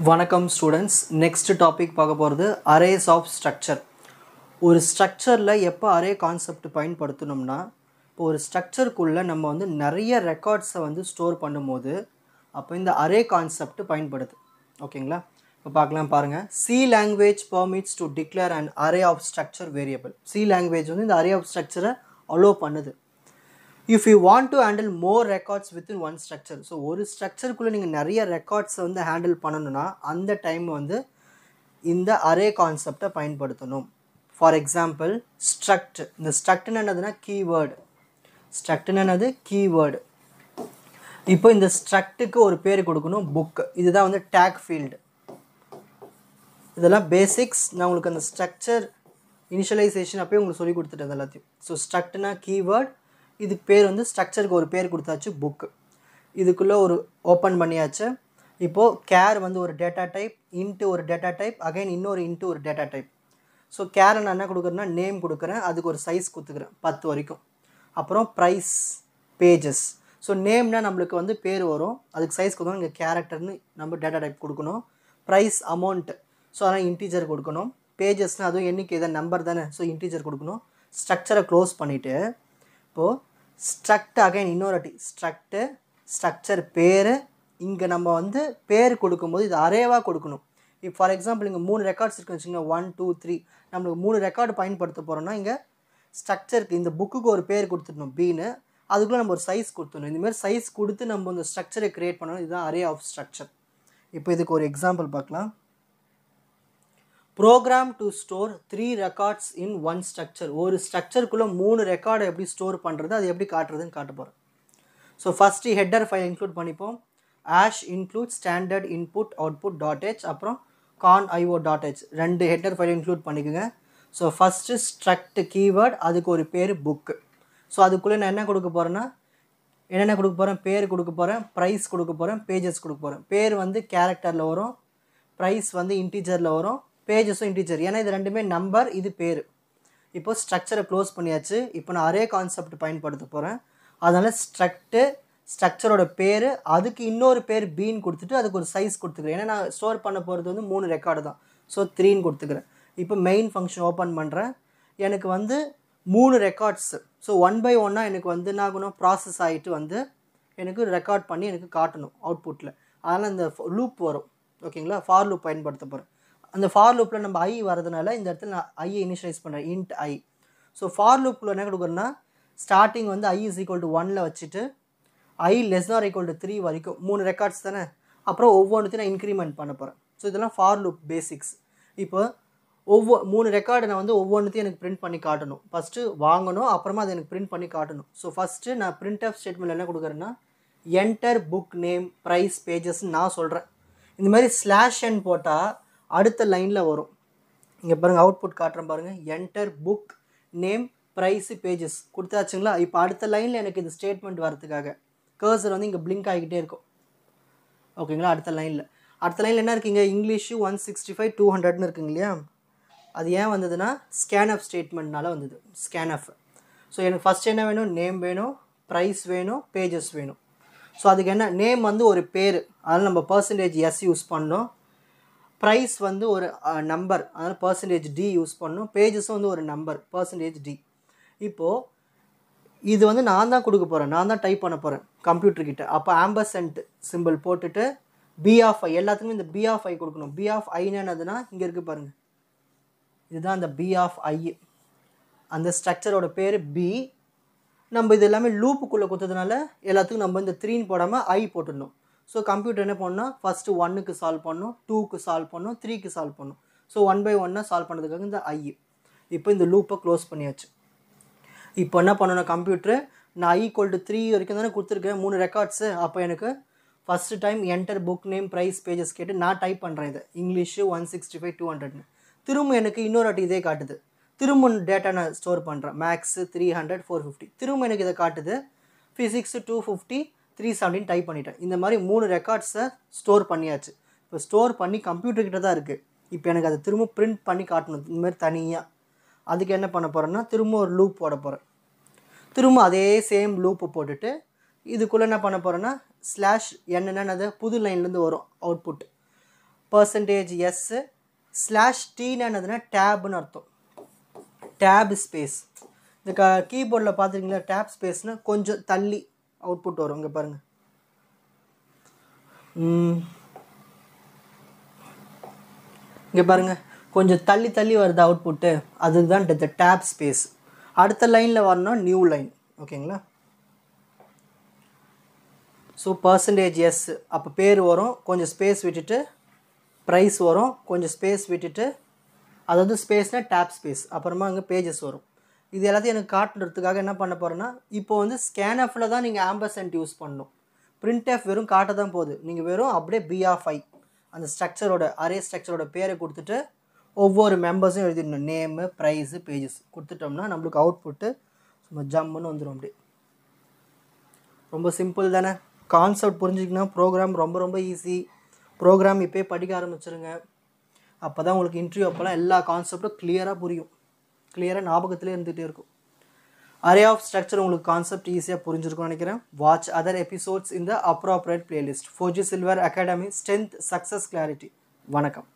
வணக்கம் students. Next topic பார்க்க போகிறது அரேஸ் ஆஃப் ஸ்ட்ரக்சர். ஒரு ஸ்ட்ரக்சரில் எப்போ அரே கான்செப்ட் பயன்படுத்தணும்னா, இப்போ ஒரு ஸ்ட்ரக்சருக்குள்ளே நம்ம வந்து நிறைய ரெக்கார்ட்ஸை வந்து ஸ்டோர் பண்ணும்போது அப்போ இந்த அரே கான்செப்ட் பயன்படுது. ஓகேங்களா? இப்போ பார்க்கலாம் பாருங்கள். C language permits to declare and array of structure variable. C language வந்து இந்த அரே ஆஃப் ஸ்ட்ரக்சரை அலோவ் பண்ணுது. If you want to handle more records within one structure, so ஒரு ஸ்ட்ரக்சருக்குள்ளே நீங்கள் நிறைய ரெக்கார்ட்ஸை வந்து ஹேண்டில் பண்ணணும்னா அந்த டைம் வந்து இந்த அரே கான்செப்டை பயன்படுத்தணும். For example struct. இந்த ஸ்ட்ரக்ட்னு என்னதுன்னா கீவேர்டு. ஸ்ட்ரக்ட்னு என்னது கீவேர்டு. இப்போ இந்த ஸ்ட்ரக்ட்டுக்கு ஒரு பேர் கொடுக்கணும், புக். இதுதான் வந்து டேக் ஃபீல்டு. இதெல்லாம் பேசிக்ஸ். நான் உங்களுக்கு அந்த ஸ்ட்ரக்சர் இனிஷியலைசேஷன் அப்போயே உங்களுக்கு சொல்லி கொடுத்துட்டேன் எல்லாத்தையும். ஸோ ஸ்ட்ரக்ட்னா கீவேர்ட், இதுக்கு பேர் வந்து ஸ்ட்ரக்சருக்கு ஒரு பேர் கொடுத்தாச்சு, புக்கு. இதுக்குள்ளே ஒரு ஓப்பன் பண்ணியாச்சு. இப்போது கேர் வந்து ஒரு டேட்டா டைப், இன்ட்டு ஒரு டேட்டா டைப், அகைன் இன்னொரு இன்ட்டு ஒரு டேட்டா டைப். ஸோ கேரை நான் என்ன கொடுக்குறேன்னா நேம் கொடுக்குறேன், அதுக்கு ஒரு சைஸ் கொடுத்துக்கிறேன் 10 வரைக்கும். அப்புறம் ப்ரைஸ், பேஜஸ். ஸோ நேம்னா நம்மளுக்கு வந்து பேர் வரும், அதுக்கு சைஸ் கொடுக்கணும். இங்கே கேரக்டர்னு நம்ம டேட்டா டைப் கொடுக்கணும். ப்ரைஸ் அமௌண்ட்டு, ஸோ அதனால் இன்டீஜர் கொடுக்கணும். பேஜஸ்னால் அதுவும் எண்ணிக்கை இதை நம்பர் தானே, ஸோ இன்டீஜர் கொடுக்கணும். ஸ்ட்ரக்சரை க்ளோஸ் பண்ணிவிட்டு இப்போது ஸ்ட்ரக்ட் அகைன் இன்னொரு வாட்டி ஸ்ட்ரக்ட்டு ஸ்ட்ரக்சர் பேர். இங்கே நம்ம வந்து பேர் கொடுக்கும்போது இது அரேவாக கொடுக்கணும். இப்போ ஃபார் எக்ஸாம்பிள் இங்கே 3 ரெக்கார்ட்ஸ் இருக்குன்னு வச்சுக்கோங்க, 1 2 3. நம்மளுக்கு 3 ரெக்கார்டு பயன்படுத்த போகிறோம்னா இங்கே ஸ்ட்ரக்சருக்கு இந்த புக்குக்கு ஒரு பேர் கொடுத்துடணும், பீனு. அதுக்குள்ளே நம்ம ஒரு சைஸ் கொடுத்துடணும். இந்தமாதிரி சைஸ் கொடுத்து நம்ம இந்த ஸ்ட்ரக்சரை க்ரியேட் பண்ணணும். இதுதான் அரே ஆஃப் ஸ்ட்ரக்சர். இப்போ இதுக்கு ஒரு எக்ஸாம்பிள் பார்க்கலாம். Program to store 3 records in one structure. ஒரு ஸ்ட்ரக்சருக்குள்ளே 3 ரெக்கார்டை எப்படி ஸ்டோர் பண்ணுறது, அது எப்படி காட்டுறதுன்னு காட்ட போகிறேன். So first header file include பண்ணிப்போம். Hash include standard input output dot h, அப்புறம் conio dot h. 2 header file include பண்ணிக்கோங்க. ஸோ ஃபஸ்ட்டு ஸ்ட்ரக்ட் கீவேர்ட், அதுக்கு ஒரு பேர் புக்கு. ஸோ அதுக்குள்ளே நான் என்ன கொடுக்க போகிறேன்னா, என்னென்ன கொடுக்க போகிறேன், பேர் கொடுக்க போகிறேன், ப்ரைஸ் கொடுக்க போகிறேன், பேஜஸ் கொடுக்க போகிறேன். பேர் வந்து கேரக்டரில் வரும், ப்ரைஸ் வந்து இன்டீஜரில் வரும், பேஜஸும் இன்டீஜர். ஏன்னா இது ரெண்டுமே நம்பர், இது பேர். இப்போ ஸ்ட்ரக்சரை க்ளோஸ் பண்ணியாச்சு. இப்போ நான் அரே கான்செப்ட் பயன்படுத்த போகிறேன். அதனால் ஸ்ட்ரக்ட்டு ஸ்ட்ரக்சரோட பேர், அதுக்கு இன்னொரு பேர் பீன் கொடுத்துட்டு அதுக்கு ஒரு சைஸ் கொடுத்துக்கிறேன். ஏன்னா நான் ஸ்டோர் பண்ண போகிறது வந்து 3 ரெக்கார்டு தான், ஸோ 3ன்னு கொடுத்துக்கிறேன். இப்போ மெயின் ஃபங்க்ஷன் ஓப்பன் பண்ணுறேன். எனக்கு வந்து 3 ரெக்கார்ட்ஸ். ஸோ 1 by 1 எனக்கு வந்து என்ன ஆகணும், ப்ராசஸ் ஆகிட்டு வந்து எனக்கு ரெக்கார்ட் பண்ணி எனக்கு காட்டணும் அவுட்புட்டில். அதனால் இந்த லூப் வரும். ஓகேங்களா? ஃபார் லூப் பயன்படுத்த போகிறேன். அந்த ஃபார் லூப்பில் நம்ம ஐ வரதுனால இந்த இடத்துல நான் ஐயை இனிஷியலைஸ் பண்ணுறேன், இன்ட் ஐ. ஸோ ஃபார் லூப்பில் என்ன கொடுக்குறேன்னா, ஸ்டார்டிங் வந்து ஐ இஸ் ஈக்குவல் டு 1ல் வச்சுட்டு ஐ லெஸ் ஆர் ஈக்குவல் டு 3 வரைக்கும் 3 ரெக்கார்ட்ஸ் தானே. அப்புறம் ஒவ்வொன்றுத்தையும் நான் இன்க்ரிமெண்ட் பண்ண போகிறேன். ஸோ இதெல்லாம் ஃபார் லூப் பேசிக்ஸ். இப்போ 3 ரெக்கார்டு நான் வந்து ஒவ்வொன்றுத்தையும் எனக்கு பிரிண்ட் பண்ணி காட்டணும். ஃபஸ்ட்டு வாங்கணும், அப்புறமா அதை எனக்கு பிரிண்ட் பண்ணி காட்டணும். ஸோ ஃபஸ்ட்டு நான் பிரிண்ட் ஆஃப் ஸ்டேட்மெண்ட் என்ன கொடுக்குறேன்னா, என்டர் புக் நேம் ப்ரைஸ் பேஜஸ்ன்னு நான் சொல்கிறேன். இந்த மாதிரி /n போட்டால் அடுத்த லைனில் வரும். இங்கே பாருங்கள், அவுட்புட் காட்டுறேன் பாருங்கள். Enter book name price pages கொடுத்தாச்சுங்களா? இப்போ அடுத்த லைனில் எனக்கு இந்த ஸ்டேட்மெண்ட் வரதுக்காக கர்சர் வந்து இங்கே பிளிங்க் ஆகிக்கிட்டே இருக்கும். ஓகேங்களா? அடுத்த லைனில் என்ன இருக்குங்க, இங்கிலீஷு 165 200ன்னு இருக்குங்க இல்லையா? அது ஏன் வந்ததுன்னா ஸ்கேன்எஃப் ஸ்டேட்மெண்ட்னால வந்தது, ஸ்கேன்எஃப். ஸோ எனக்கு ஃபஸ்ட் என்ன வேணும், நேம் வேணும், ப்ரைஸ் வேணும், பேஜஸ் வேணும். ஸோ அதுக்கு என்ன, நேம் வந்து ஒரு பேர், அதனால் நம்ம %s யூஸ் பண்ணோம். ப்ரைஸ் வந்து ஒரு நம்பர், அதனால் %d யூஸ் பண்ணணும். பேஜஸும் வந்து ஒரு நம்பர், %d. இப்போது இது வந்து நான் தான் கொடுக்க போகிறேன், நான் தான் டைப் பண்ண போகிறேன் கம்ப்யூட்டர்கிட்ட. அப்போ ஆம்பர்சன்ட் சிம்பிள் போட்டுட்டு பி ஆஃப் ஐ, எல்லாத்துக்குமே இந்த பி ஆஃப் ஐ கொடுக்கணும். பி ஆஃப் ஐன்னு என்னதுன்னா இங்கே இருக்குது பாருங்கள், இதுதான் அந்த பி ஆஃப் ஐ. அந்த ஸ்ட்ரக்சரோட பேர் பி. நம்ம இது எல்லாமே லூப்புக்குள்ளே கொடுத்ததுனால எல்லாத்துக்கும் நம்ம இந்த 3ன்னு போடாமல் ஐ போட்டுடணும். ஸோ கம்ப்யூட்டர் என்ன பண்ணால் ஃபஸ்ட்டு 1க்கு சால்வ் பண்ணணும், 2க்கு சால்வ் பண்ணணும், 3க்கு சால்வ் பண்ணணும். ஸோ 1 by 1 சால்வ் பண்ணுறதுக்காக இந்த ஐ. இப்போ இந்த லூப்பை க்ளோஸ் பண்ணியாச்சு. இப்போ என்ன பண்ணணும், கம்ப்யூட்டர் நான் ஐ ஈக்குவல் டு 3 வரைக்கும் தானே கொடுத்துருக்கேன் 3 ரெக்கார்ட்ஸு. அப்போ எனக்கு first time enter book name price pages கேட்டு நான் டைப் பண்ணுறேன் இதை, இங்கிலீஷு 165 200ன்னு. திரும்ப எனக்கு இன்னொரு வாட்டி இதே காட்டுது. திரும்ப டேட்டா நான் ஸ்டோர் பண்ணுறேன், மேக்ஸு 300 450. திரும்ப எனக்கு இதை காட்டுது, ஃபிசிக்ஸு 250 370 டைப் பண்ணிட்டேன். இந்த மாதிரி 3 ரெக்கார்ட்ஸை ஸ்டோர் பண்ணியாச்சு. இப்போ ஸ்டோர் பண்ணி கம்ப்யூட்டர்கிட்ட தான் இருக்குது. இப்போ எனக்கு அதை திரும்ப பிரிண்ட் பண்ணி காட்டணும் இந்தமாதிரி தனியாக. அதுக்கு என்ன பண்ண போகிறேன்னா, திரும்ப ஒரு லூப் போட போகிறேன். திரும்ப அதே சேம் லூப்பு போட்டுட்டு இதுக்குள்ளே என்ன பண்ண போகிறேன்னா /n என்னது புது லைன்லேருந்து வரும் அவுட்புட். %s ஸ்லாஷ் டீன்னு என்னதுன்னா டேப்னு அர்த்தம். Tape space. இந்த கீபோர்டில் பார்த்துருக்கீங்களா, டேப் ஸ்பேஸ்னால் கொஞ்சம் தள்ளி அவுட்புட் வரும். இங்கே பாருங்கள், இங்கே பாருங்கள், கொஞ்சம் தள்ளி தள்ளி வருது அவுட்புட்டு, அதுதான் இந்த டேப் ஸ்பேஸ். அடுத்த லைனில் வரணும்னா நியூ லைன். ஓகேங்களா? ஸோ %s அப்போ பேர் வரும், கொஞ்சம் ஸ்பேஸ் விட்டுட்டு ப்ரைஸ் வரும், கொஞ்சம் ஸ்பேஸ் விட்டுட்டு, அதாவது ஸ்பேஸ்னால் டேப் ஸ்பேஸ், அப்புறமா அங்கே பேஜஸ் வரும். இது எல்லாத்தையும் எனக்கு காட்டுறதுக்காக என்ன பண்ண போகிறேன்னா, இப்போ வந்து ஸ்கேன்எஃப்பில் தான் நீங்கள் ஆம்பர்சன்ட் யூஸ் பண்ணணும். பிரிண்ட்எஃப் வெறும் காட்ட தான் போகுது. நீங்கள் வெறும் அப்படியே B(i) அந்த ஸ்ட்ரக்சரோட அரே ஸ்ட்ரக்சரோட பேரை கொடுத்துட்டு ஒவ்வொரு மெம்பர்ஸும் எழுதிடணும். நேமு, ப்ரைஸு, பேஜஸ் கொடுத்துட்டோம்னா நம்மளுக்கு அவுட்புட்டு சும்மா ஜம்முன்னு வந்துடும். அப்படி ரொம்ப சிம்பிள் தானே. கான்செப்ட் புரிஞ்சிக்கினா ப்ரோக்ராம் ரொம்ப ரொம்ப ஈஸி. ப்ரோக்ராம் இப்போயே படிக்க ஆரம்பிச்சிருங்க. அப்போ தான் உங்களுக்கு இன்டர்வியூ அப்போலாம் எல்லா கான்செப்டும் கிளியராக புரியும், கிளியராக ஞாபகத்திலே இருந்துகிட்டே இருக்கும். அரே ஆஃப் ஸ்ட்ரக்சர் உங்களுக்கு கான்செப்ட் ஈஸியாக புரிஞ்சிருக்கும்னு நினைக்கிறேன். வாட்ச் அதர் எபிசோட்ஸ் இன் த appropriate playlist. 4G Silver Academy, Strength, Success, Clarity. வணக்கம்.